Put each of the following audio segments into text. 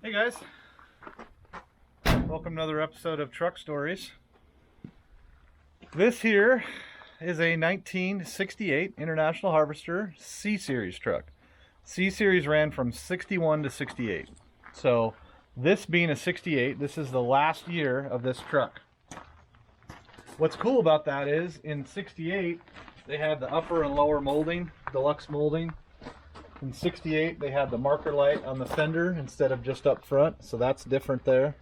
Hey guys, welcome to another episode of Truck Stories. This here is a 1968 International Harvester C-Series truck. C-Series ran from 61 to 68. So this being a 68, this is the last year of this truck. What's cool about that is in 68 they had the upper and lower molding, deluxe molding. In 68 they had the marker light on the fender instead of just up front, so that's different there.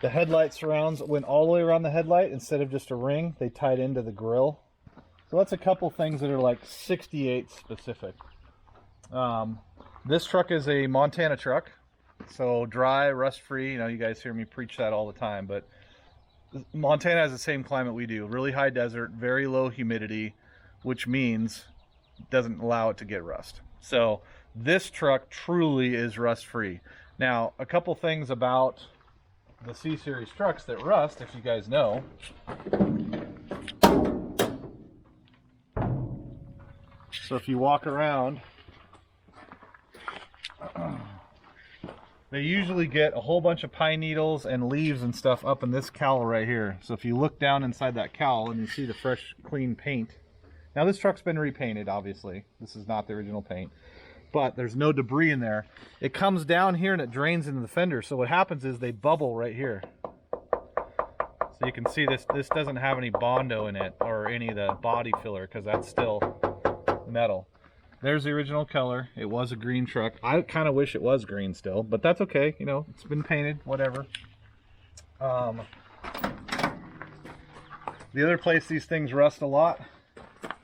The headlight surrounds went all the way around the headlight instead of just a ring. They tied into the grill. So that's a couple things that are like 68 specific. This truck is a Montana truck, so dry, rust free. You know, you guys hear me preach that all the time, but Montana has the same climate we do. Really high desert, very low humidity, which means doesn't allow it to get rust. So this truck truly is rust free. Now, a couple things about the C-Series trucks that rust, if you guys know. So if you walk around, they usually get a whole bunch of pine needles and leaves and stuff up in this cowl right here. So if you look down inside that cowl and you see the fresh, clean paint. Now this truck's been repainted, obviously. This is not the original paint, but there's no debris in there. It comes down here and it drains into the fender. So what happens is they bubble right here. So you can see this doesn't have any Bondo in it or any of the body filler because that's still metal. There's the original color. It was a green truck. I kind of wish it was green still, but that's okay. You know, it's been painted, whatever. The other place these things rust a lot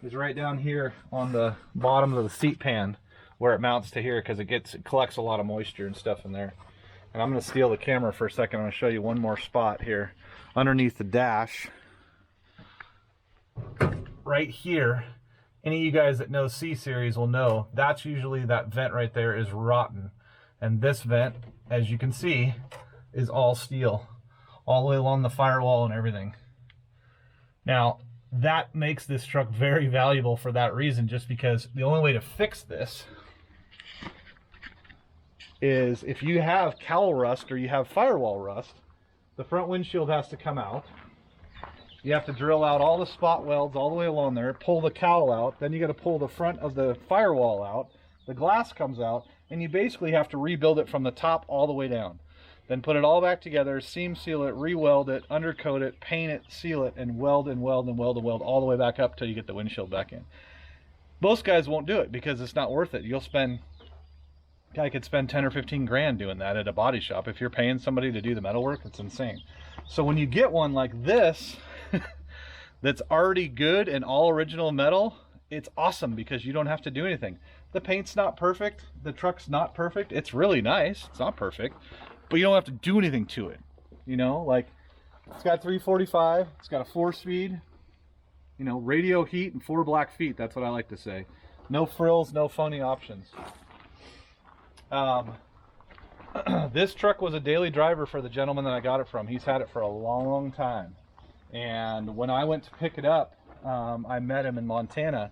is right down here on the bottom of the seat pan where it mounts to here because it collects a lot of moisture and stuff in there. And I'm going to steal the camera for a second. I'm going to show you one more spot here underneath the dash right here. Any of you guys that know C-Series will know that's usually that vent right there is rotten, and this vent, as you can see, is all steel all the way along the firewall and everything. Now that makes this truck very valuable for that reason, just because the only way to fix this is if you have cowl rust or you have firewall rust, the front windshield has to come out. You have to drill out all the spot welds all the way along there, pull the cowl out, then you got to pull the front of the firewall out, the glass comes out, and you basically have to rebuild it from the top all the way down. Then put it all back together, seam seal it, re-weld it, undercoat it, paint it, seal it, and weld and weld and weld and weld all the way back up till you get the windshield back in. Most guys won't do it because it's not worth it. Guy could spend 10 or 15 grand doing that at a body shop. If you're paying somebody to do the metal work, it's insane. So when you get one like this, that's already good and all original metal, it's awesome because you don't have to do anything. The paint's not perfect, the truck's not perfect, it's really nice, it's not perfect, but you don't have to do anything to it. You know, like it's got 345, it's got a 4-speed, you know, radio heat and 4 black feet. That's what I like to say. No frills, no phony options. This truck was a daily driver for the gentleman that I got it from. He's had it for a long time. And when I went to pick it up, I met him in Montana,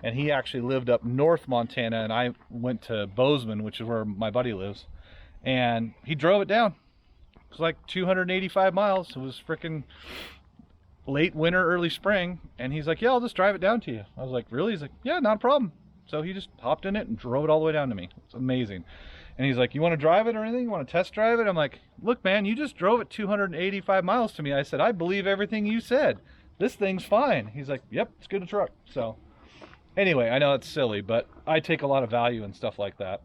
and he actually lived up north Montana, and I went to Bozeman, which is where my buddy lives, and he drove it down. It was like 285 miles. It was freaking late winter, early spring, and he's like, yeah, I'll just drive it down to you. I was like, really? He's like, yeah, not a problem. So he just hopped in it and drove it all the way down to me. It's amazing. And he's like, you want to drive it or anything? You want to test drive it? I'm like, look, man, you just drove it 285 miles to me. I said, I believe everything you said. This thing's fine. He's like, yep, it's a good truck. So anyway, I know it's silly, but I take a lot of value in stuff like that.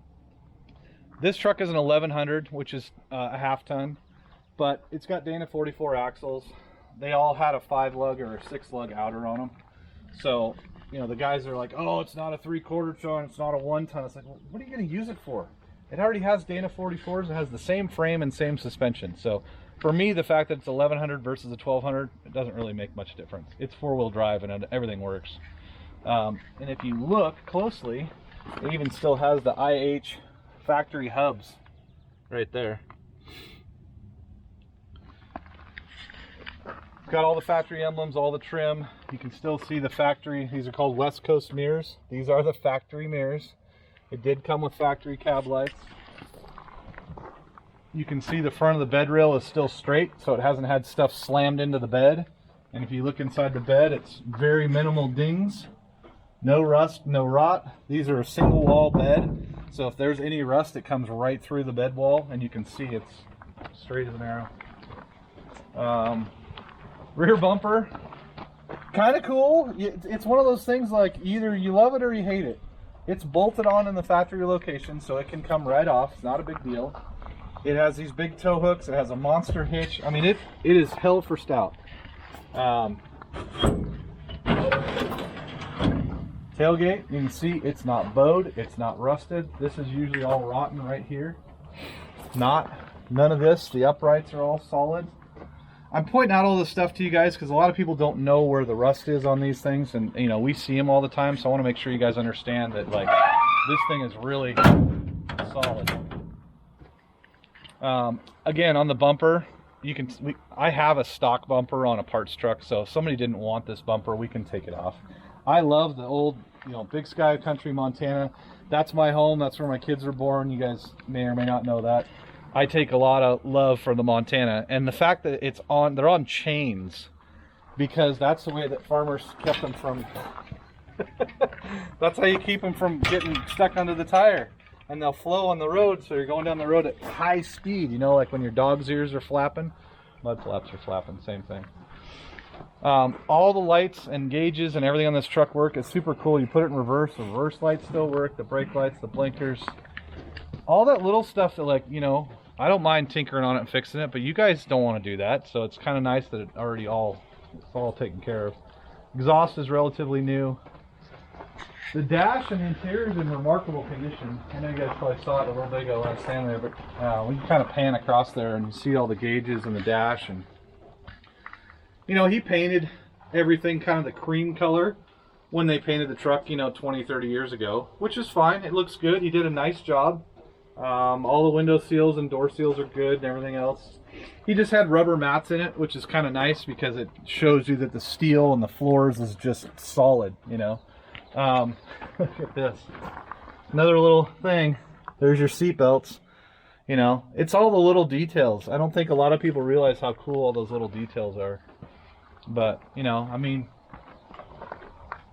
This truck is an 1100, which is a half ton, but it's got Dana 44 axles. They all had a 5-lug or a 6-lug outer on them. So, you know, the guys are like, oh, it's not a 3/4 ton, it's not a 1 ton. It's like, well, what are you going to use it for? It already has Dana 44s. It has the same frame and same suspension. So for me, the fact that it's 1100 versus a 1200, it doesn't really make much difference. It's 4-wheel drive and everything works. And if you look closely, it even still has the IH factory hubs right there. It's got all the factory emblems, all the trim. You can still see the factory. These are called West Coast mirrors. These are the factory mirrors. It did come with factory cab lights. You can see the front of the bed rail is still straight, so it hasn't had stuff slammed into the bed. And if you look inside the bed, it's very minimal dings. No rust, no rot. These are a single wall bed, so if there's any rust, it comes right through the bed wall, and you can see it's straight as an arrow. Rear bumper, kind of cool. It's one of those things like either you love it or you hate it. It's bolted on in the factory location, so it can come right off. It's not a big deal. It has these big tow hooks. It has a monster hitch. I mean, it is hell for stout. Tailgate, you can see it's not bowed, it's not rusted. This is usually all rotten right here. None of this. The uprights are all solid. I'm pointing out all this stuff to you guys because a lot of people don't know where the rust is on these things, and you know, we see them all the time, so I want to make sure you guys understand that like this thing is really solid. Again, on the bumper, you can I have a stock bumper on a parts truck, so if somebody didn't want this bumper, we can take it off. I love the old, you know, Big Sky Country, Montana. That's my home. That's where my kids were born. You guys may or may not know that. I take a lot of love for the Montana, and the fact that they're on chains, because that's the way that farmers kept them from. That's how you keep them from getting stuck under the tire, and they'll flow on the road. So you're going down the road at high speed. You know, like when your dog's ears are flapping, mud flaps are flapping. Same thing. All the lights and gauges and everything on this truck work. It's super cool. You put it in reverse, the reverse lights still work, the brake lights, the blinkers, all that little stuff that, like, you know, I don't mind tinkering on it and fixing it, but you guys don't want to do that, so it's kind of nice that it's all taken care of. Exhaust is relatively new. The dash and the interior is in remarkable condition. I know you guys probably saw it a little bit ago when I was standing there, but we can kind of pan across there and you see all the gauges and the dash. And you know, he painted everything kind of the cream color when they painted the truck, you know, 20, 30 years ago, which is fine. It looks good. He did a nice job. All the window seals and door seals are good and everything else. He just had rubber mats in it, which is kind of nice because it shows you that the steel and the floors is just solid, you know. Look at this. Another little thing. There's your seat belts. You know, it's all the little details. I don't think a lot of people realize how cool all those little details are. But, you know, I mean,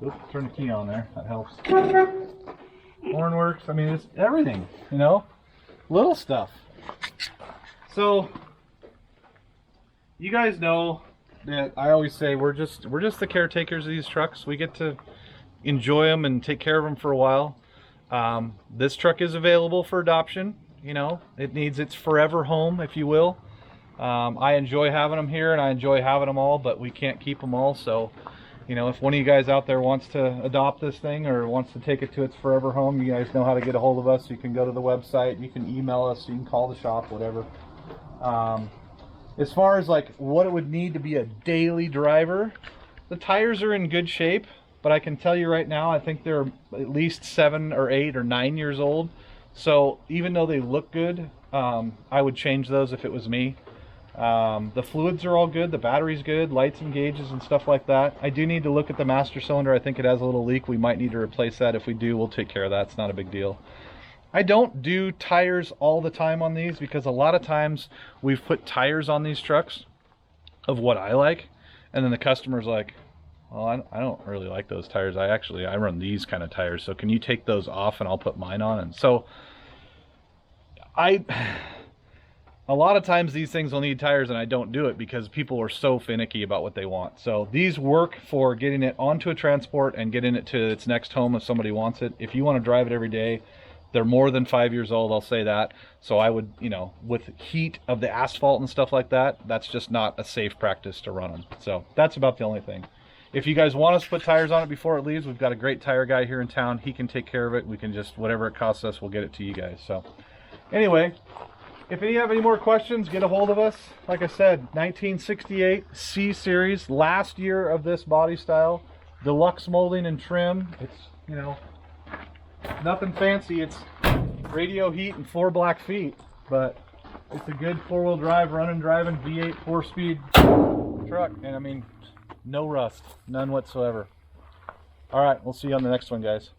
oops, turn the key on there. That helps. Horn works. I mean, it's everything, you know, little stuff. So, you guys know that I always say we're just the caretakers of these trucks. We get to enjoy them and take care of them for a while. This truck is available for adoption. You know, it needs its forever home, if you will. I enjoy having them here and I enjoy having them all, but we can't keep them all. So, you know, if one of you guys out there wants to adopt this thing or wants to take it to its forever home, you guys know how to get a hold of us. You can go to the website, you can email us, you can call the shop, whatever. As far as like what it would need to be a daily driver, the tires are in good shape, but I can tell you right now, I think they're at least 7 or 8 or 9 years old. So even though they look good, I would change those if it was me. The fluids are all good, the battery's good, lights and gauges and stuff like that. I do need to look at the master cylinder. I think it has a little leak. We might need to replace that. If we do, we'll take care of that. It's not a big deal. I don't do tires all the time on these because a lot of times we've put tires on these trucks of what I like, and then the customer's like, well, I don't really like those tires. I run these kind of tires, so can you take those off and I'll put mine on? And so a lot of times these things will need tires and I don't do it because people are so finicky about what they want. So these work for getting it onto a transport and getting it to its next home if somebody wants it. If you want to drive it every day, they're more than 5 years old, I'll say that. So I would, you know, with heat of the asphalt and stuff like that, that's just not a safe practice to run them. So that's about the only thing. If you guys want us to put tires on it before it leaves, we've got a great tire guy here in town. He can take care of it. We can just, whatever it costs us, we'll get it to you guys. So anyway, if you have any more questions, get a hold of us. Like I said, 1968 C Series, last year of this body style, deluxe molding and trim. It's, you know, nothing fancy. It's radio heat and 4 black feet, but it's a good 4-wheel drive, running, driving V8 4-speed truck. And I mean, no rust, none whatsoever. All right, we'll see you on the next one, guys.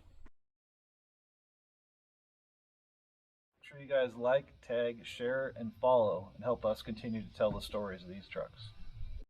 you guys like, tag, share, and follow, and help us continue to tell the stories of these trucks.